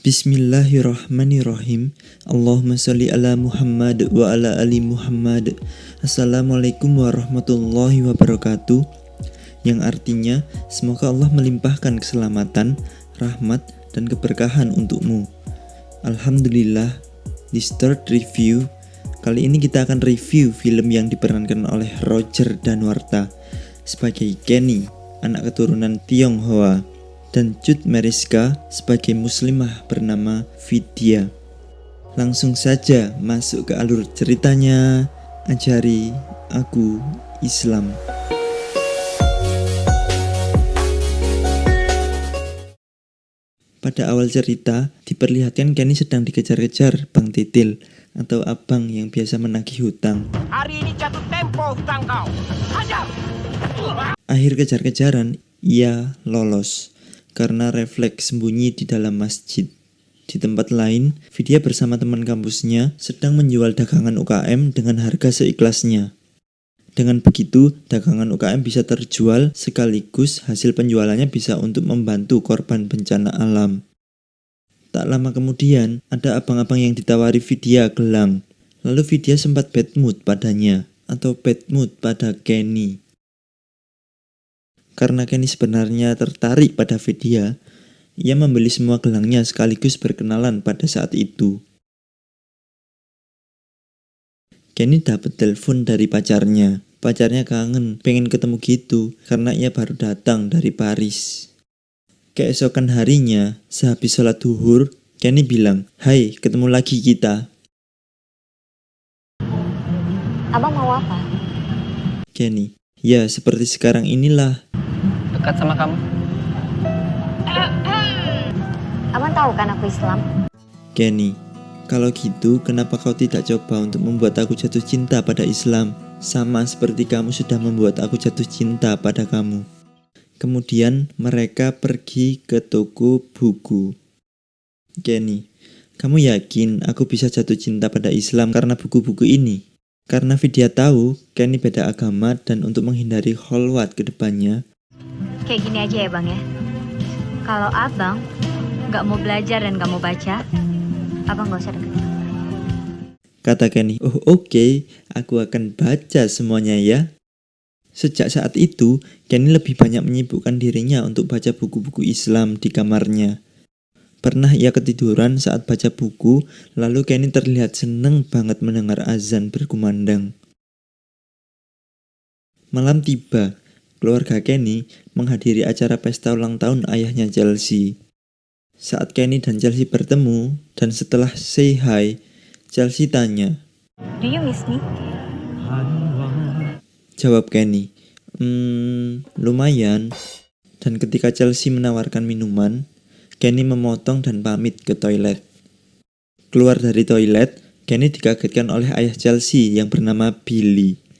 Bismillahirrahmanirrahim. Allahumma sholli ala Muhammad wa ala ali Muhammad. Assalamualaikum warahmatullahi wabarakatuh. Yang artinya, semoga Allah melimpahkan keselamatan, rahmat, dan keberkahan untukmu. Alhamdulillah, di Start Review, kali ini kita akan review film yang diperankan oleh Roger Danuarta sebagai Kenny, anak keturunan Tionghoa, dan Cut Meyriska sebagai muslimah bernama Vidya. Langsung saja masuk ke alur ceritanya. Ajari aku Islam. Pada awal cerita, diperlihatkan Kenny sedang dikejar-kejar Bang Titil atau abang yang biasa menagih hutang. Hari ini jatuh tempo hutang kau. Hajar! Akhir kejar-kejaran, ia lolos karena refleks sembunyi di dalam masjid. Di tempat lain, Vidya bersama teman kampusnya sedang menjual dagangan UKM dengan harga seikhlasnya. Dengan begitu, dagangan UKM bisa terjual sekaligus hasil penjualannya bisa untuk membantu korban bencana alam. Tak lama kemudian, ada abang-abang yang ditawari Vidya gelang. Lalu Vidya sempat bad mood padanya, atau bad mood pada Kenny. Karena Kenny sebenarnya tertarik pada Vidya, ia membeli semua gelangnya sekaligus berkenalan pada saat itu. Kenny dapat telepon dari pacarnya. Pacarnya kangen, pengen ketemu gitu, karena ia baru datang dari Paris. Keesokan harinya, sehabis sholat duhur, Kenny bilang, "Hai, ketemu lagi kita." Abang mau apa? Kenny, "Ya, seperti sekarang inilah." Dekat sama kamu. Abang tahu kan aku Islam? Kenny, "Kalau gitu, kenapa kau tidak coba untuk membuat aku jatuh cinta pada Islam? Sama seperti kamu sudah membuat aku jatuh cinta pada kamu." Kemudian mereka pergi ke toko buku. Kenny, "Kamu yakin aku bisa jatuh cinta pada Islam karena buku-buku ini?" Karena Vidya tahu Kenny beda agama dan untuk menghindari kholwat ke depannya, Kayak gini aja ya bang ya. Kalau abang nggak mau belajar dan nggak mau baca, abang nggak usah deketin. kata Kenny, "Oh oke, aku akan baca semuanya ya." Sejak saat itu, Kenny lebih banyak menyibukkan dirinya untuk baca buku-buku Islam di kamarnya. Pernah ia ketiduran saat baca buku, lalu Kenny terlihat senang banget mendengar azan berkumandang. Malam tiba, keluarga Kenny menghadiri acara pesta ulang tahun ayahnya Chelsea. Saat Kenny dan Chelsea bertemu, dan setelah say hi, Chelsea tanya, Do you miss me? Jawab Kenny, lumayan." Dan ketika Chelsea menawarkan minuman, Kenny memotong dan pamit ke toilet. Keluar dari toilet, Kenny dikagetkan oleh ayah Chelsea yang bernama Billy.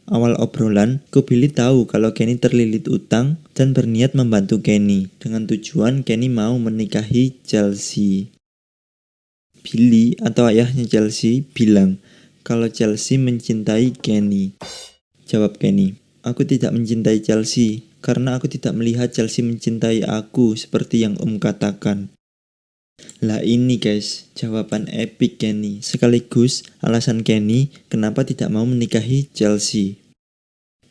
Awal obrolan, Billy tahu kalau Kenny terlilit utang dan berniat membantu Kenny dengan tujuan Kenny mau menikahi Chelsea. Billy atau ayahnya Chelsea bilang kalau Chelsea mencintai Kenny. Jawab Kenny, "Aku tidak mencintai Chelsea karena aku tidak melihat Chelsea mencintai aku seperti yang Om katakan." Lah ini guys, jawaban epic Kenny, sekaligus alasan Kenny kenapa tidak mau menikahi Chelsea.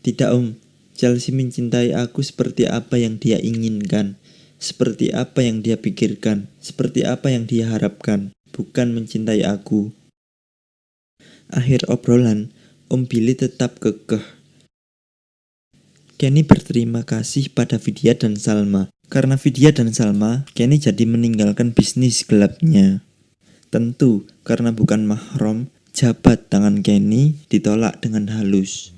"Tidak Om, Chelsea mencintai aku seperti apa yang dia inginkan, seperti apa yang dia pikirkan, seperti apa yang dia harapkan, bukan mencintai aku." Akhir obrolan, Om Billy tetap kekeh. Kenny berterima kasih pada Vidya dan Salma. Karena Vidya dan Salma, Kenny jadi meninggalkan bisnis gelapnya. Tentu, karena bukan mahram, jabat tangan Kenny ditolak dengan halus.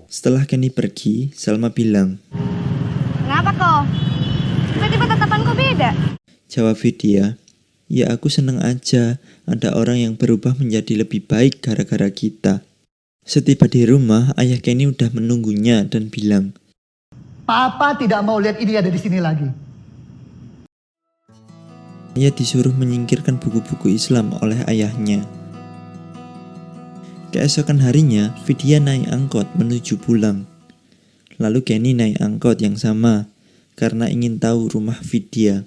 Setelah Kenny pergi, Salma bilang, Kenapa kok? Tiba-tiba tatapanku beda. Jawab Vidya, "Ya aku senang aja, ada orang yang berubah menjadi lebih baik gara-gara kita." Setiba di rumah, ayah Kenny udah menunggunya dan bilang, Papa tidak mau lihat ini ada di sini lagi. ia disuruh menyingkirkan buku-buku Islam oleh ayahnya. Keesokan harinya, Vidya naik angkot menuju pulang. Lalu Kenny naik angkot yang sama, karena ingin tahu rumah Vidya.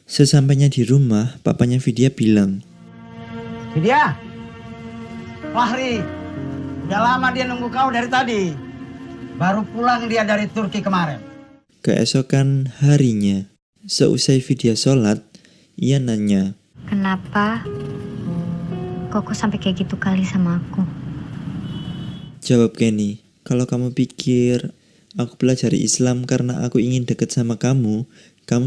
Sesampainya di rumah, papanya Vidya bilang, Vidya, Fahri, udah lama dia nunggu kau dari tadi. Baru pulang dia dari Turki kemarin. keesokan harinya, seusai Vidya sholat, ia nanya, Kenapa Koko sampai kayak gitu kali sama aku? jawab Kenny, kalau kamu pikir aku pelajari Islam karena aku ingin dekat sama kamu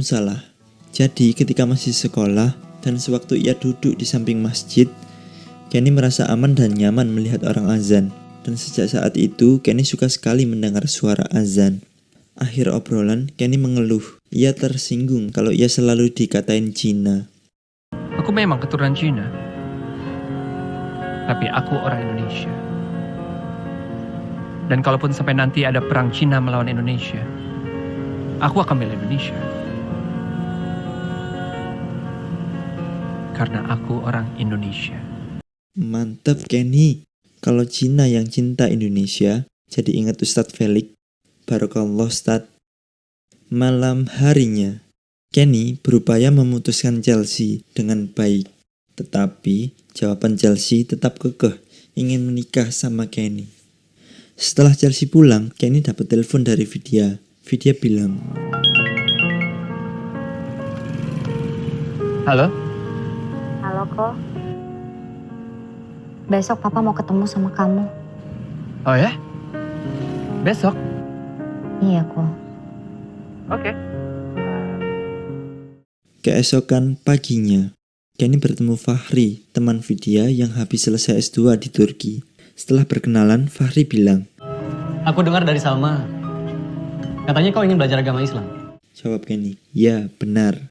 salah. Jadi ketika masih sekolah dan sewaktu ia duduk di samping masjid, Kenny merasa aman dan nyaman melihat orang azan. Dan sejak saat itu, Kenny suka sekali mendengar suara azan. Akhir obrolan, Kenny mengeluh. Ia tersinggung kalau ia selalu dikatain Cina. Aku memang keturunan Cina, tapi aku orang Indonesia. Dan kalaupun sampai nanti ada perang Cina melawan Indonesia, aku akan milih Indonesia. Karena aku orang Indonesia. Mantep Kenny. Kalau Cina yang cinta Indonesia, jadi ingat Ustadz Felix. Barakallah Ustadz. Malam harinya, Kenny berupaya memutuskan Chelsea dengan baik. Tetapi jawaban Chelsea tetap kekeh ingin menikah sama Kenny. Setelah Chelsea pulang, Kenny dapat telepon dari Vidya. Vidya bilang, Halo? Halo Ko. Besok Papa mau ketemu sama kamu. Oh ya? Besok? Iya Ko. Oke. keesokan paginya, Kenny bertemu Fahri, teman Vidya yang habis selesai S2 di Turki. Setelah berkenalan, Fahri bilang, Aku dengar dari Salma, katanya kau ingin belajar agama Islam. jawab Kenny, ya benar.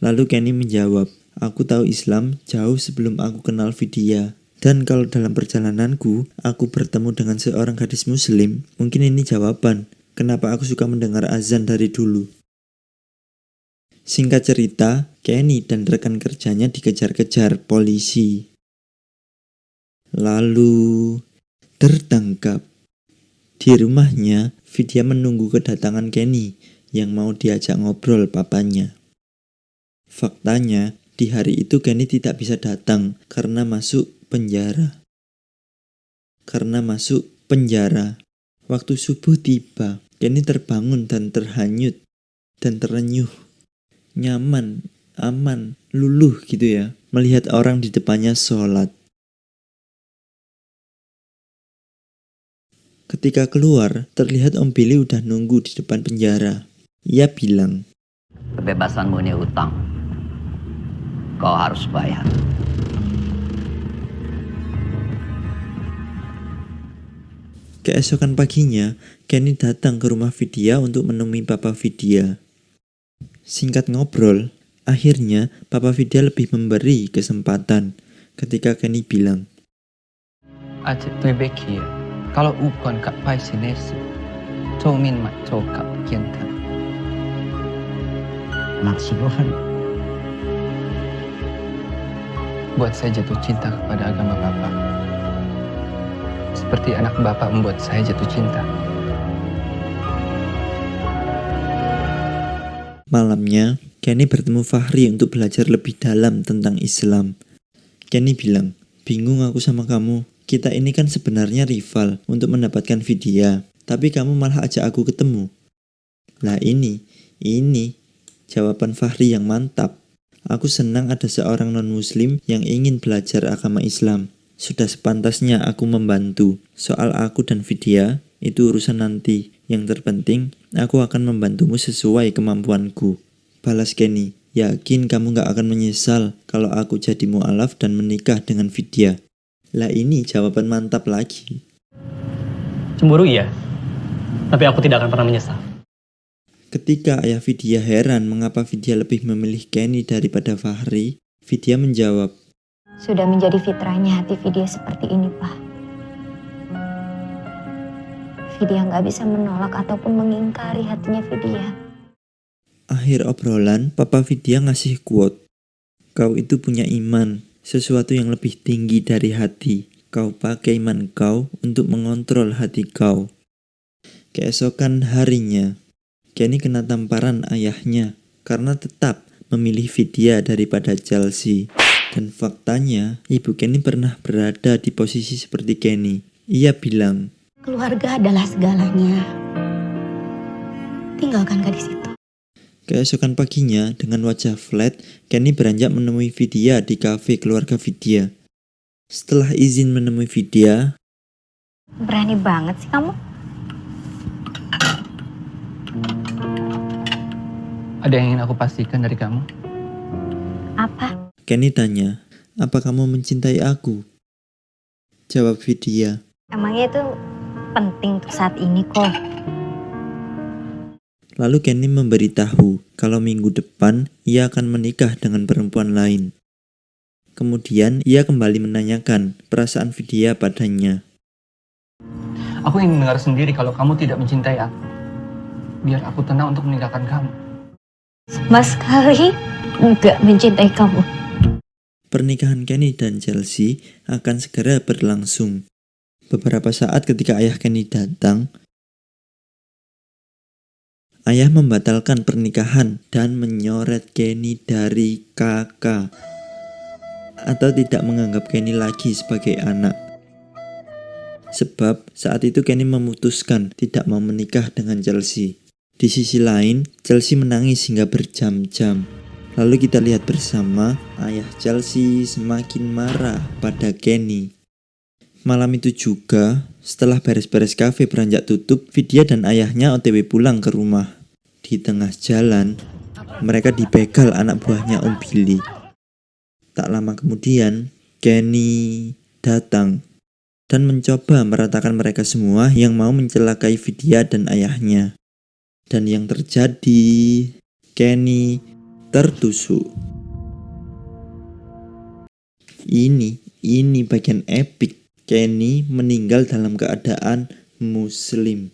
Lalu Kenny menjawab, aku tahu Islam jauh sebelum aku kenal Vidya. Dan kalau dalam perjalananku, aku bertemu dengan seorang gadis muslim, mungkin ini jawaban kenapa aku suka mendengar azan dari dulu. Singkat cerita, Kenny dan rekan kerjanya dikejar-kejar polisi. Lalu tertangkap. Di rumahnya, Vidya menunggu kedatangan Kenny yang mau diajak ngobrol papanya. Faktanya, di hari itu Kenny tidak bisa datang karena masuk penjara. Waktu subuh tiba, Kenny terbangun dan terhanyut dan terenyuh. Nyaman, aman, luluh gitu ya, melihat orang di depannya sholat. Ketika keluar, terlihat Om Billy udah nunggu di depan penjara. Ia bilang, Kebebasanmu ini utang. Kau harus bayar. keesokan paginya, Kenny datang ke rumah Vidya untuk menemui Papa Vidya. Singkat ngobrol, akhirnya Papa Vidya lebih memberi kesempatan ketika Kenny bilang, Acik tuh beki ya. Kalau ukon kak pai sinesi, min mak kak kiantan. Maksudnya Buat saya jatuh cinta kepada agama Bapak. Seperti anak Bapak membuat saya jatuh cinta. Malamnya, Kenny bertemu Fahri untuk belajar lebih dalam tentang Islam. Kenny bilang, bingung aku sama kamu. Kita ini kan sebenarnya rival untuk mendapatkan Vidya. Tapi kamu malah ajak aku ketemu. Lah ini jawaban Fahri yang mantap. Aku senang ada seorang non-muslim yang ingin belajar agama Islam. Sudah sepantasnya aku membantu. Soal aku dan Vidya, itu urusan nanti. Yang terpenting, aku akan membantumu sesuai kemampuanku. Balas Kenny, yakin kamu gak akan menyesal kalau aku jadi mu'alaf dan menikah dengan Vidya. Lah ini jawaban mantap lagi. Cemburu iya, tapi aku tidak akan pernah menyesal. Ketika ayah Vidya heran mengapa Vidya lebih memilih Kenny daripada Fahri, Vidya menjawab, Sudah menjadi fitrahnya hati Vidya seperti ini, Pak. Vidya nggak bisa menolak ataupun mengingkari hatinya Vidya. akhir obrolan, Papa Vidya ngasih quote, kau itu punya iman, sesuatu yang lebih tinggi dari hati. Kau pakai iman kau untuk mengontrol hati kau. Keesokan harinya, Kenny kena tamparan ayahnya karena tetap memilih Vidya daripada Chelsea. Dan faktanya, ibu Kenny pernah berada di posisi seperti Kenny. Ia bilang, Keluarga adalah segalanya. Tinggalkan gadis itu. keesokan paginya, dengan wajah flat, Kenny beranjak menemui Vidya di kafe keluarga Vidya. Setelah izin menemui Vidya, Berani banget sih kamu. Ada yang ingin aku pastikan dari kamu? Apa? Kenny tanya, apa kamu mencintai aku? Jawab Vidya, Emangnya itu penting untuk saat ini kok. lalu Kenny memberitahu kalau minggu depan ia akan menikah dengan perempuan lain. Kemudian ia kembali menanyakan perasaan Vidya padanya. Aku ingin mendengar sendiri kalau kamu tidak mencintai aku. Biar aku tenang untuk meninggalkan kamu. Sama sekali nggak mencintai kamu. Pernikahan Kenny dan Chelsea akan segera berlangsung. Beberapa saat ketika ayah Kenny datang, ayah membatalkan pernikahan dan menyoret Kenny dari kakak, atau tidak menganggap Kenny lagi sebagai anak. Sebab saat itu Kenny memutuskan tidak mau menikah dengan Chelsea. Di sisi lain, Chelsea menangis hingga berjam-jam. Lalu kita lihat bersama ayah Chelsea semakin marah pada Kenny. Malam itu juga, setelah beres-beres kafe beranjak tutup, Vidya dan ayahnya OTW pulang ke rumah. Di tengah jalan, mereka dibegal anak buahnya Om Billy. Tak lama kemudian, Kenny datang dan mencoba meratakan mereka semua yang mau mencelakai Vidya dan ayahnya. Dan yang terjadi, Kenny tertusuk. Ini bagian epic. Kenny meninggal dalam keadaan muslim.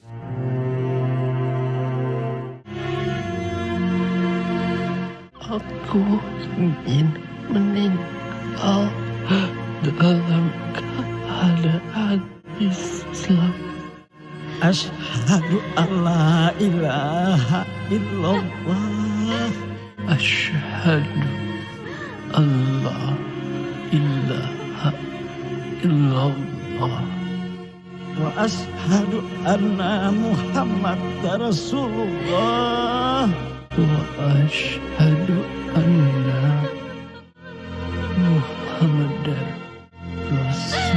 Aku ingin meninggal dalam keadaan Islam. Asyhadu alla ilaha illallah. Asyhadu Allah ilaha illallah. Wa asyhadu anna Muhammad Rasulullah. Wa asyhadu anna Muhammadar Rasulullah.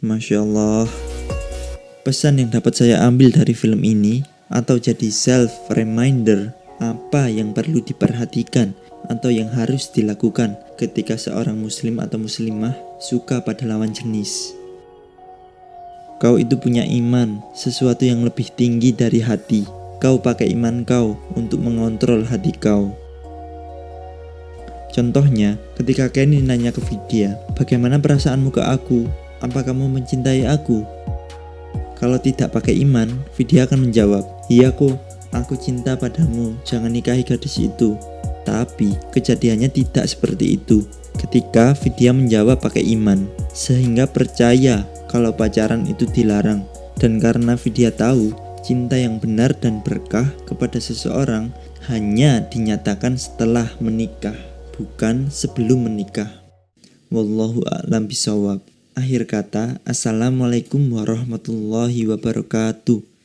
Masya Allah. Pesan yang dapat saya ambil dari film ini atau jadi self reminder apa yang perlu diperhatikan atau yang harus dilakukan ketika seorang muslim atau muslimah suka pada lawan jenis. Kau itu punya iman, sesuatu yang lebih tinggi dari hati. Kau pakai iman kau untuk mengontrol hati kau. Contohnya, ketika Kenny nanya ke Vidya, bagaimana perasaanmu ke aku? Apa kamu mencintai aku? Kalau tidak pakai iman, Vidya akan menjawab, iya kok, aku cinta padamu, jangan nikahi gadis itu. Tapi kejadiannya tidak seperti itu. Ketika Vidya menjawab pakai iman, sehingga percaya kalau pacaran itu dilarang. Dan karena Vidya tahu cinta yang benar dan berkah kepada seseorang hanya dinyatakan setelah menikah, bukan sebelum menikah. Wallahu a'lam bishawab. Akhir kata, Assalamualaikum warahmatullahi wabarakatuh.